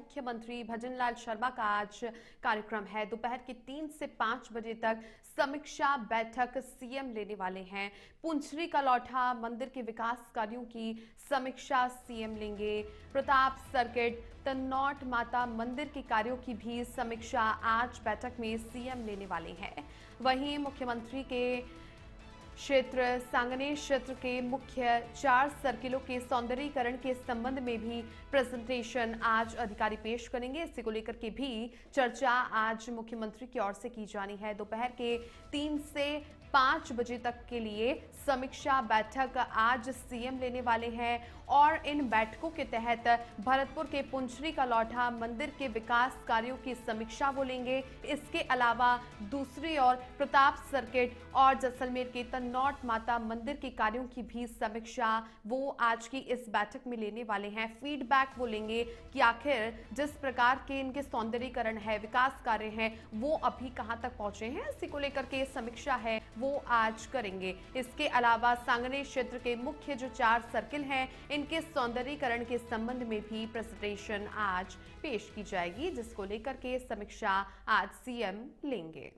मुख्यमंत्री भजनलाल शर्मा का आज कार्यक्रम है। दोपहर के 3 से 5 बजे तक समीक्षा बैठक सीएम लेने वाले हैं। पुंछरी का लौठा मंदिर के विकास कार्यों की समीक्षा सीएम लेंगे। प्रताप सर्किट तन्नौट माता मंदिर के कार्यों की भी समीक्षा आज बैठक में सीएम लेने वाले हैं। वहीं मुख्यमंत्री के क्षेत्र सांगनेर क्षेत्र के मुख्य 4 सर्किलों के सौंदर्यीकरण के संबंध में भी प्रेजेंटेशन आज अधिकारी पेश करेंगे। इसी को लेकर के भी चर्चा आज मुख्यमंत्री की ओर से की जानी है। दोपहर के 3 से 5 बजे तक के लिए समीक्षा बैठक आज सीएम लेने वाले हैं और इन बैठकों के तहत भरतपुर के पुंछरी का लौठा मंदिर के विकास कार्यों की समीक्षा वो लेंगे। इसके अलावा दूसरी ओर प्रताप सर्किट और जैसलमेर के तन्नौट माता मंदिर के कार्यों की भी समीक्षा वो आज की इस बैठक में लेने वाले हैं। फीडबैक वो लेंगे कि आखिर जिस प्रकार के इनके सौंदर्यीकरण है, विकास कार्य हैं, वो अभी कहां तक पहुंचे हैं, इसी को लेकर के समीक्षा है वो आज करेंगे। इसके अलावा सांगनेर क्षेत्र के मुख्य जो 4 सर्किल हैं, इनके सौंदर्यीकरण के संबंध में भी प्रेजेंटेशन आज पेश की जाएगी, जिसको लेकर के समीक्षा आज सीएम लेंगे।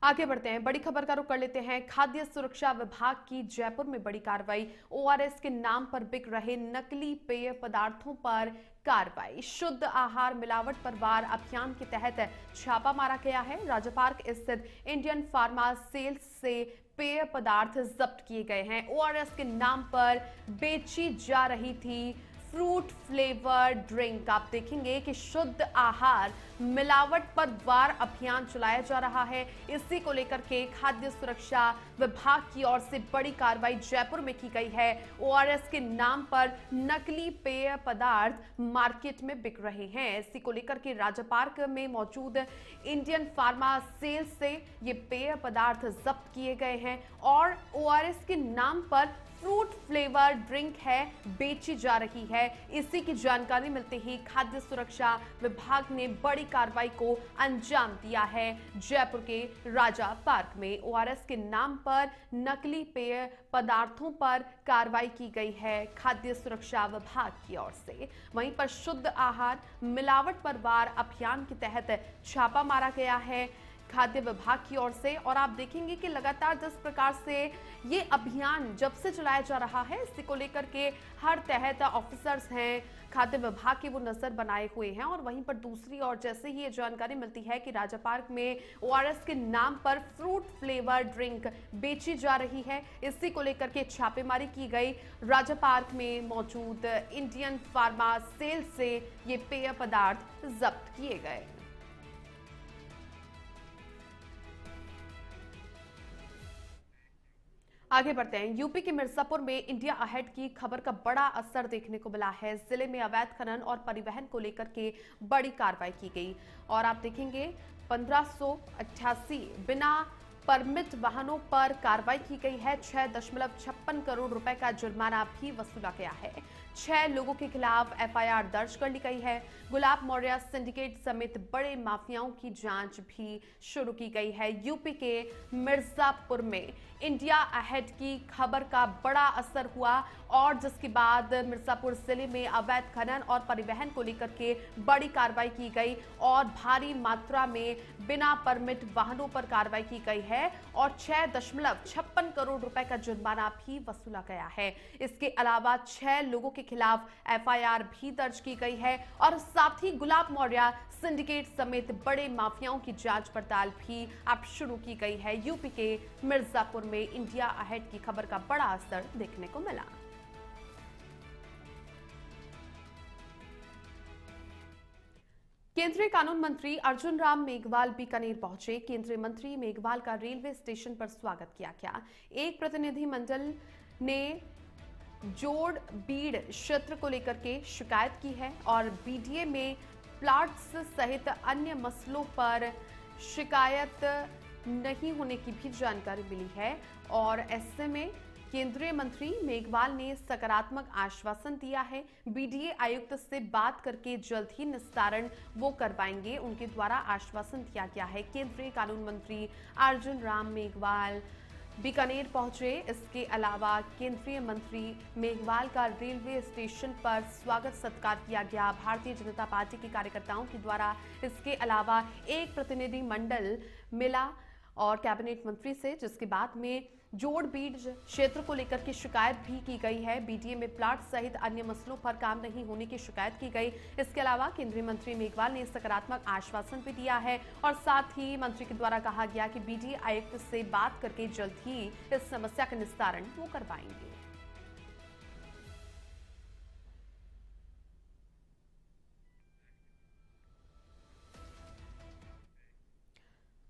आगे बढ़ते हैं, बड़ी खबर का रुख कर लेते हैं। खाद्य सुरक्षा विभाग की जयपुर में बड़ी कार्रवाई। ओआरएस के नाम पर बिक रहे नकली पेय पदार्थों पर कार्रवाई। शुद्ध आहार मिलावट पर वार अभियान के तहत छापा मारा गया है। राजा पार्क स्थित इंडियन फार्मा सेल्स से पेय पदार्थ जब्त किए गए हैं। ओआरएस के नाम पर बेची जा रही थी फ्रूट फ्लेवर ड्रिंक। आप देखेंगे कि शुद्ध आहार मिलावट पर वार अभियान चलाया जा रहा है। इसी को लेकर के खाद्य सुरक्षा विभाग की ओर से बड़ी कार्रवाई जयपुर में की गई है। ओआरएस के नाम पर नकली पेय पदार्थ मार्केट में बिक रहे हैं। इसी को लेकर के राजा पार्क में मौजूद इंडियन फार्मा सेल्स से ये पेय पदार्थ जब्त किए गए हैं और ओआरएस के नाम पर फ्रूट फ्लेवर ड्रिंक है बेची जा रही है। इसी की जानकारी मिलते ही खाद्य सुरक्षा विभाग ने बड़ी कार्रवाई को अंजाम दिया है। जयपुर के राजा पार्क में ओआरएस के नाम पर नकली पेय पदार्थों पर कार्रवाई की गई है खाद्य सुरक्षा विभाग की ओर से। वहीं पर शुद्ध आहार मिलावट पर वार अभियान के तहत छापा मारा गया है खाद्य विभाग की ओर से। और आप देखेंगे कि लगातार जिस प्रकार से ये अभियान जब से चलाया जा रहा है, इसी को लेकर के हर तहत ऑफिसर्स हैं खाद्य विभाग की वो नजर बनाए हुए हैं। और वहीं पर दूसरी ओर जैसे ही ये जानकारी मिलती है कि राजा पार्क में ओआरएस के नाम पर फ्रूट फ्लेवर ड्रिंक बेची जा रही है, इसी को लेकर के छापेमारी की गई। राजा पार्क में मौजूद इंडियन फार्मा सेल से ये पेय पदार्थ जब्त किए गए। आगे बढ़ते हैं, यूपी के मिर्जापुर में इंडिया अहेड की खबर का बड़ा असर देखने को मिला है। जिले में अवैध खनन और परिवहन को लेकर के बड़ी कार्रवाई की गई और आप देखेंगे 1588 बिना परमिट वाहनों पर कार्रवाई की गई है। 6.56 करोड़ रुपए का जुर्माना भी वसूला गया है। 6 लोगों के खिलाफ एफआईआर दर्ज कर ली गई है। गुलाब मौर्य सिंडिकेट समेत बड़े माफियाओं की जांच भी शुरू की गई है। यूपी के मिर्जापुर में इंडिया अहेड की खबर का बड़ा असर हुआ और जिसके बाद मिर्जापुर जिले में अवैध खनन और परिवहन को लेकर के बड़ी कार्रवाई की गई और भारी मात्रा में बिना परमिट वाहनों पर कार्रवाई की गई है और 6.56 करोड़ रुपए का जुर्माना भी वसूला गया है। इसके अलावा 6 लोगों के खिलाफ एफआईआर भी दर्ज की गई है और साथ ही गुलाब मौर्य सिंडिकेट समेत बड़े माफियाओं की जांच पड़ताल भी अब शुरू की गई है। यूपी के मिर्जापुर में इंडिया अहेड की खबर का बड़ा असर देखने को मिला। केंद्रीय कानून मंत्री अर्जुन राम मेघवाल बीकानेर पहुंचे। केंद्रीय मंत्री मेघवाल का रेलवे स्टेशन पर स्वागत किया गया। एक प्रतिनिधिमंडल ने जोड़ बीड़ क्षेत्र को लेकर के शिकायत की है और बीडीए में प्लॉट्स सहित अन्य मसलों पर शिकायत नहीं होने की भी जानकारी मिली है और ऐसे में केंद्रीय मंत्री मेघवाल ने सकारात्मक आश्वासन दिया है। बीडीए आयुक्त से बात करके जल्द ही निस्तारण वो करवाएंगे, उनके द्वारा आश्वासन दिया गया है। केंद्रीय कानून मंत्री अर्जुन राम मेघवाल बीकानेर पहुंचे। इसके अलावा केंद्रीय मंत्री मेघवाल का रेलवे स्टेशन पर स्वागत सत्कार किया गया भारतीय जनता पार्टी के कार्यकर्ताओं के द्वारा। इसके अलावा एक प्रतिनिधि मंडल मिला और कैबिनेट मंत्री से, जिसके बाद में जोड़बीड़ क्षेत्र को लेकर की शिकायत भी की गई है। बीडीए में प्लाट सहित अन्य मसलों पर काम नहीं होने की शिकायत की गई। इसके अलावा केंद्रीय मंत्री मेघवाल ने सकारात्मक आश्वासन भी दिया है और साथ ही मंत्री के द्वारा कहा गया कि बीडीए आयुक्त से बात करके जल्द ही इस समस्या का निस्तारण वो करवाएंगे।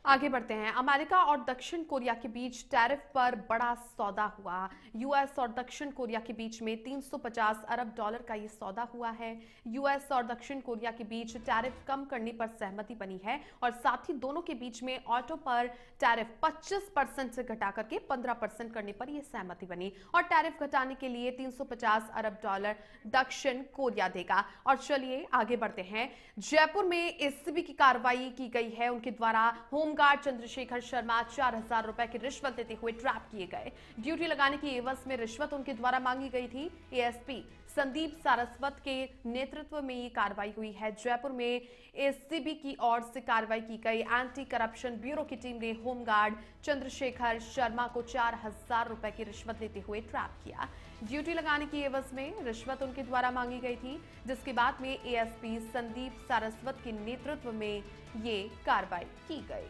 आगे बढ़ते हैं। अमेरिका और दक्षिण कोरिया के बीच टैरिफ पर बड़ा सौदा हुआ। यूएस और दक्षिण कोरिया के बीच में 350 अरब डॉलर का ये सौदा हुआ है। यूएस और दक्षिण कोरिया के बीच टैरिफ कम करने पर सहमति बनी है और साथ ही दोनों के बीच में ऑटो पर टैरिफ 25% से घटा करके 15% करने पर यह सहमति बनी और टैरिफ घटाने के लिए 350 अरब डॉलर दक्षिण कोरिया देगा। और चलिए आगे बढ़ते हैं। जयपुर में एसीबी की कार्रवाई की गई है। उनके द्वारा होमगार्ड चंद्रशेखर शर्मा 4000 रुपए की रिश्वत लेते हुए ट्रैप किए गए। ड्यूटी लगाने की एवज में रिश्वत उनके द्वारा मांगी गई थी। एएसपी संदीप सारस्वत के नेतृत्व में ये कार्रवाई हुई है। जयपुर में एसीबी की ओर से कार्रवाई की गई। एंटी करप्शन ब्यूरो की टीम ने होमगार्ड चंद्रशेखर शर्मा को 4000 रुपए की रिश्वत लेते हुए ट्रैप किया। ड्यूटी लगाने की एवज में रिश्वत उनके द्वारा मांगी गई थी, जिसके बाद में एएसपी संदीप सारस्वत के नेतृत्व में ये कार्रवाई की गई।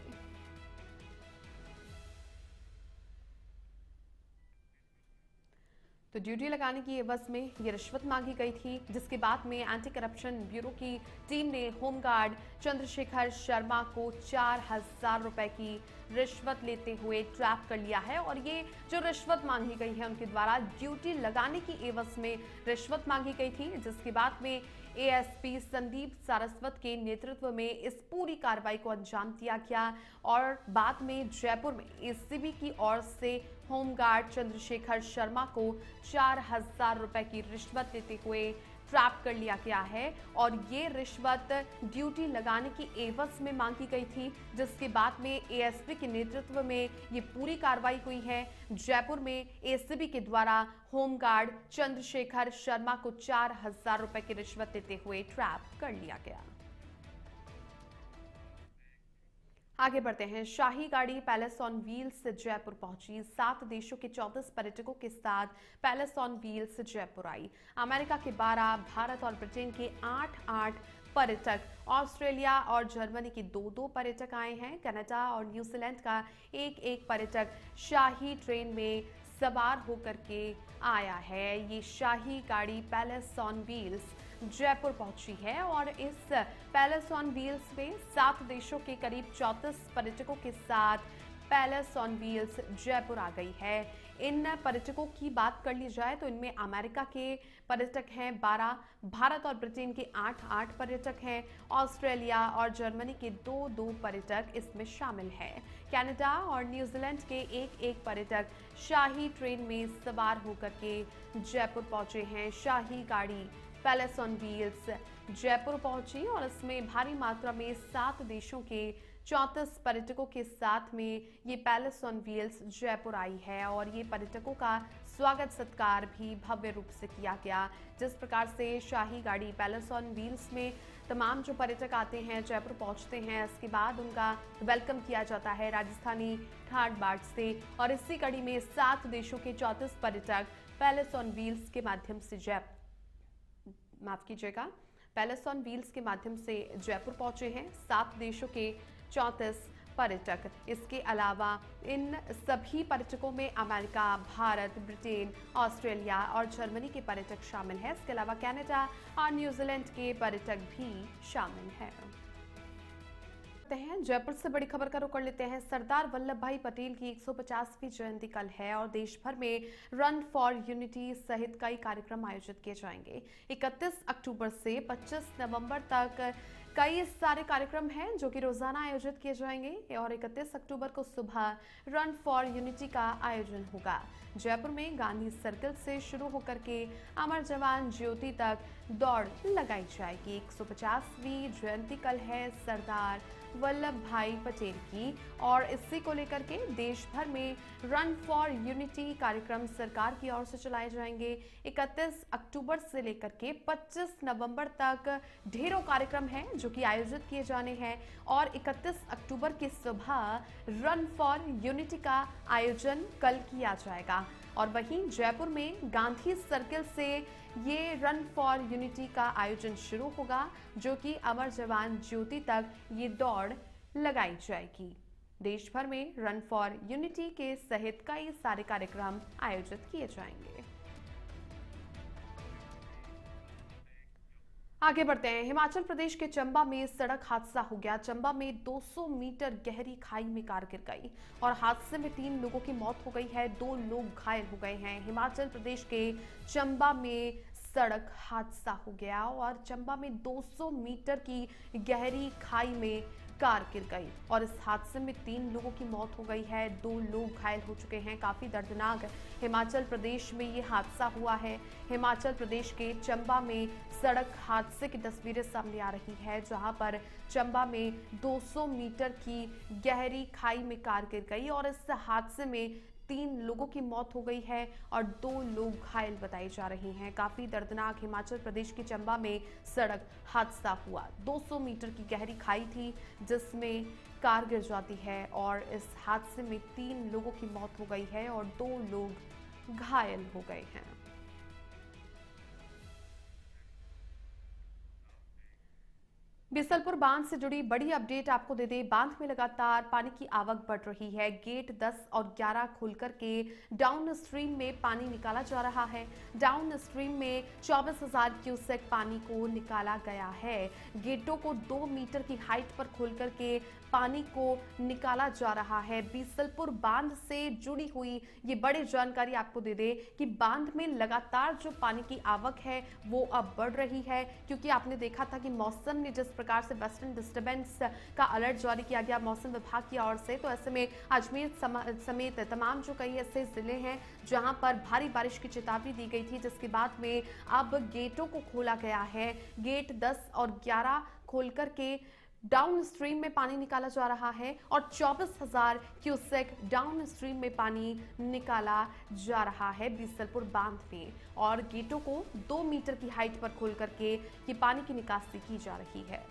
तो ड्यूटी लगाने की एवज में ये रिश्वत मांगी गई थी, जिसके बाद में एंटी करप्शन ब्यूरो की टीम ने होमगार्ड चंद्रशेखर शर्मा को 4000 रुपए की रिश्वत लेते हुए ट्रैप कर लिया है। और ये जो रिश्वत मांगी गई है उनके द्वारा ड्यूटी लगाने की एवज में रिश्वत मांगी गई थी, जिसके बाद में एएसपी संदीप सारस्वत के नेतृत्व में इस पूरी कार्रवाई को अंजाम दिया गया और बाद में जयपुर में एसीबी की ओर से होमगार्ड चंद्रशेखर शर्मा को 4000 रुपए की रिश्वत लेते हुए ट्रैप कर लिया गया है। और ये रिश्वत ड्यूटी लगाने की एवज में मांगी गई थी, जिसके बाद में एएसपी के नेतृत्व में ये पूरी कार्रवाई हुई है। जयपुर में एसीबी के द्वारा होमगार्ड चंद्रशेखर शर्मा को 4000 रुपए की रिश्वत देते हुए ट्रैप कर लिया गया। आगे बढ़ते हैं। शाही गाड़ी पैलेस ऑन व्हील्स जयपुर पहुंची। 7 देशों के 34 पर्यटकों के साथ palace on wheels Jaipur I. America के 12, भारत और ब्रिटेन के 8 पर्यटक, ऑस्ट्रेलिया और जर्मनी के 2 पर्यटक आए हैं। कनाडा और न्यूजीलैंड का एक पर्यटक शाही ट्रेन में सवार होकर के आया है। ये शाही गाड़ी पैलेस ऑन व्हील्स जयपुर पहुंची है और इस पैलेस ऑन व्हील्स में 7 देशों के करीब 34 पर्यटकों के साथ पैलेस ऑन व्हील्स जयपुर आ गई है। इन पर्यटकों की बात कर ली जाए तो इनमें अमेरिका के पर्यटक हैं 12, भारत और ब्रिटेन के 8 पर्यटक हैं, ऑस्ट्रेलिया और जर्मनी के 2 पर्यटक इसमें शामिल हैं। कनाडा और न्यूजीलैंड के एक पर्यटक शाही ट्रेन में सवार होकर के जयपुर पहुंचे हैं। शाही गाड़ी पैलेस ऑन व्हील्स जयपुर पहुंची और इसमें भारी मात्रा में 7 देशों के 34 पर्यटकों के साथ में ये पैलेस ऑन व्हील्स जयपुर आई है। और ये पर्यटकों का स्वागत सत्कार भी भव्य रूप से किया गया। जिस प्रकार से शाही गाड़ी पैलेस ऑन व्हील्स में तमाम जो पर्यटक आते हैं जयपुर पहुंचते हैं, इसके बाद उनका वेलकम किया जाता है राजस्थानी ठाट बाट से। और इसी कड़ी में 7 देशों के 34 पर्यटक पैलेस ऑन व्हील्स के माध्यम से पैलेस ऑन व्हील्स के माध्यम से जयपुर पहुंचे हैं 7 देशों के 34 पर्यटक। इसके अलावा इन सभी पर्यटकों में अमेरिका, भारत, ब्रिटेन, ऑस्ट्रेलिया और जर्मनी के पर्यटक शामिल हैं। इसके अलावा कनाडा और न्यूजीलैंड के पर्यटक भी शामिल हैं। जयपुर से बड़ी खबर का रुख कर लेते हैं। सरदार वल्लभ भाई पटेल की 150वीं जयंती कल है और देश भर में रन फॉर यूनिटी सहित कई कार्यक्रम आयोजित किए जाएंगे। 31 अक्टूबर से 25 नवंबर तक कई सारे कार्यक्रम हैं जो कि रोजाना आयोजित किए जाएंगे और 31 अक्टूबर को सुबह रन फॉर यूनिटी का आयोजन होगा। जयपुर में गांधी सर्कल से शुरू होकर के अमर जवान ज्योति तक दौड़ लगाई जाएगी। 150वीं जयंती कल है। सरदार वल्लभ भाई पटेल की। और इसी को लेकर के देश भर में रन फॉर यूनिटी कार्यक्रम सरकार की ओर से चलाए जाएंगे। 31 अक्टूबर से लेकर के 25 नवंबर तक ढेरों कार्यक्रम हैं जो कि आयोजित किए जाने हैं। और 31 अक्टूबर की सुबह रन फॉर यूनिटी का आयोजन कल किया जाएगा। और वहीं जयपुर में गांधी सर्किल से ये रन फॉर यूनिटी का आयोजन शुरू होगा, जो कि अमर जवान ज्योति तक ये दौड़ लगाई जाएगी। देश भर में रन फॉर यूनिटी के सहित कई सारे कार्यक्रम आयोजित किए जाएंगे। आगे बढ़ते हैं। हिमाचल प्रदेश के चंबा में सड़क हादसा हो गया। चंबा में 200 मीटर गहरी खाई में कार गिर गई और हादसे में 3 लोगों की मौत हो गई है, 2 लोग घायल हो गए हैं। हिमाचल प्रदेश के चंबा में सड़क हादसा हो गया और चंबा में 200 मीटर की गहरी खाई में कार गिर गई और इस हादसे में 3 लोगों की मौत हो गई है, 2 लोग घायल हो चुके हैं। काफी दर्दनाक हिमाचल प्रदेश में ये हादसा हुआ है। हिमाचल प्रदेश के चंबा में सड़क हादसे की तस्वीरें सामने आ रही है, जहां पर चंबा में 200 मीटर की गहरी खाई में कार गिर गई और इस हादसे में 3 लोगों की मौत हो गई है और 2 लोग घायल बताए जा रहे हैं। काफी दर्दनाक हिमाचल प्रदेश के चंबा में सड़क हादसा हुआ। 200 मीटर की गहरी खाई थी जिसमें कार गिर जाती है और इस हादसे में 3 लोगों की मौत हो गई है और 2 लोग घायल हो गए हैं। बिसलपुर बांध से जुड़ी बड़ी अपडेट आपको दे दें। बांध में लगातार पानी की आवक बढ़ रही है। गेट 10 और 11 खोलकर के डाउन स्ट्रीम में पानी निकाला जा रहा है। डाउन स्ट्रीम में 24,000 क्यूसेक पानी को निकाला गया है। गेटों को 2 मीटर की हाइट पर खोलकर के पानी को निकाला जा रहा है। बिसलपुर बांध से जुड़ी हुई ये बड़ी जानकारी आपको दे दें कि बांध में लगातार जो पानी की आवक है वो अब बढ़ रही है, क्योंकि आपने देखा था कि मौसम ने जिस प्रकार से वेस्टर्न डिस्टर्बेंस का अलर्ट जारी किया गया मौसम विभाग की ओर से, तो ऐसे में अजमेर समेत तमाम जो कई ऐसे जिले हैं जहां पर भारी बारिश की चेतावनी दी गई थी, जिसके बाद में अब गेटों को खोला गया है। गेट 10 और 11 खोलकर के डाउन स्ट्रीम में पानी निकाला जा रहा है और 24,000 क्यूसेक डाउन स्ट्रीम में पानी निकाला जा रहा है बिसलपुर बांध में और गेटों को 2 मीटर की हाइट पर खोल करके ये पानी की निकासी की जा रही है।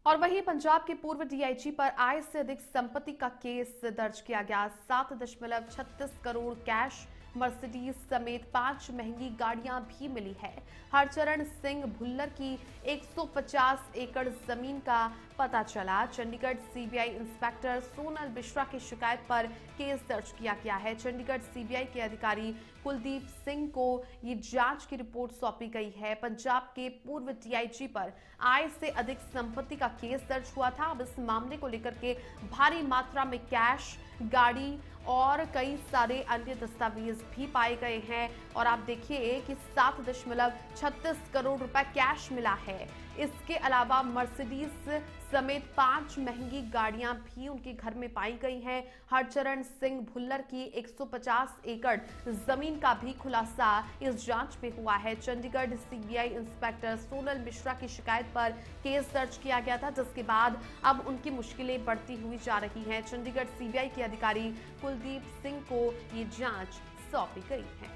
और वहीं पंजाब के पूर्व डीआईजी पर आय से अधिक संपत्ति का केस दर्ज किया गया। 7.36 करोड़ कैश, मर्सिडीज समेत 5 महंगी गाड़ियां भी मिली है। हरचरण सिंह भुल्लर की 150 एकड़ जमीन का पता चला। चंडीगढ़ सीबीआई इंस्पेक्टर सोनल मिश्रा की शिकायत पर केस दर्ज किया गया है। चंडीगढ़ सीबीआई के अधिकारी कुलदीप सिंह को ये जांच की रिपोर्ट सौंपी गई है। पंजाब के पूर्व डीआईजी पर आय से अधिक संपत्ति का केस दर्ज हुआ था। अब इस मामले को लेकर के भारी मात्रा में कैश, गाड़ी और कई सारे अन्य दस्तावेज भी पाए गए हैं और आप देखिए कि 7.36 करोड़ रुपए कैश मिला है। इसके अलावा मर्सिडीज समेत 5 महंगी गाड़ियां भी उनके घर में पाई गई हैं। हरचरण सिंह भुल्लर की 150 एकड़ जमीन का भी खुलासा इस जांच में हुआ है। चंडीगढ़ सीबीआई इंस्पेक्टर सोनल मिश्रा की शिकायत पर केस दर्ज किया गया था, जिसके बाद अब उनकी मुश्किलें बढ़ती हुई जा रही हैं। चंडीगढ़ सीबीआई के अधिकारी कुलदीप सिंह को ये जांच सौंपी गई है।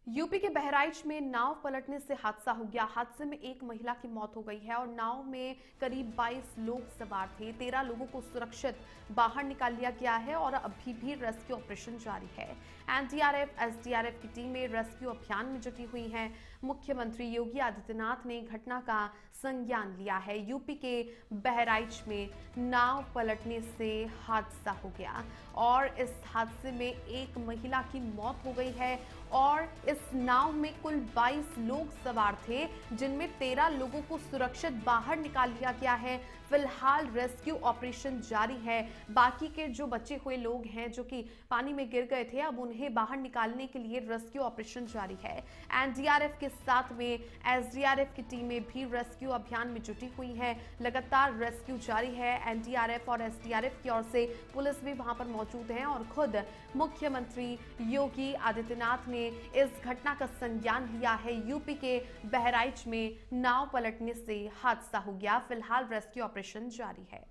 यूपी के बहराइच में नाव पलटने से हादसा हो गया। हादसे में एक महिला की मौत हो गई है और नाव में करीब 22 लोग सवार थे। 13 लोगों को सुरक्षित बाहर निकाल लिया गया है और अभी भी रेस्क्यू ऑपरेशन जारी है। एनडीआरएफ, एसडीआरएफ की टीमें रेस्क्यू अभियान में जुटी हुई हैं। मुख्यमंत्री योगी आदित्यनाथ ने घटना का संज्ञान लिया है। यूपी के बहराइच में नाव पलटने से हादसा हो गया और इस हादसे में एक महिला की मौत हो गई है और इस नाव में कुल 22 लोग सवार थे, जिनमें 13 लोगों को सुरक्षित बाहर निकाल लिया गया है। फिलहाल रेस्क्यू ऑपरेशन जारी है। बाकी के जो बचे हुए लोग हैं जो कि पानी में गिर गए थे, अब उन्हें बाहर निकालने के लिए रेस्क्यू ऑपरेशन जारी है। एनडीआरएफ के साथ में एसडीआरएफ की टीमें भी रेस्क्यू अभियान में जुटी हुई है। लगातार रेस्क्यू जारी है। एनडीआरएफ और एसडीआरएफ की ओर से पुलिस भी वहां पर मौजूद है और खुद मुख्यमंत्री योगी आदित्यनाथ ने इस घटना का संज्ञान लिया है। यूपी के बहराइच में नाव पलटने से हादसा हो गया। फिलहाल रेस्क्यू ऑपरेशन जारी है।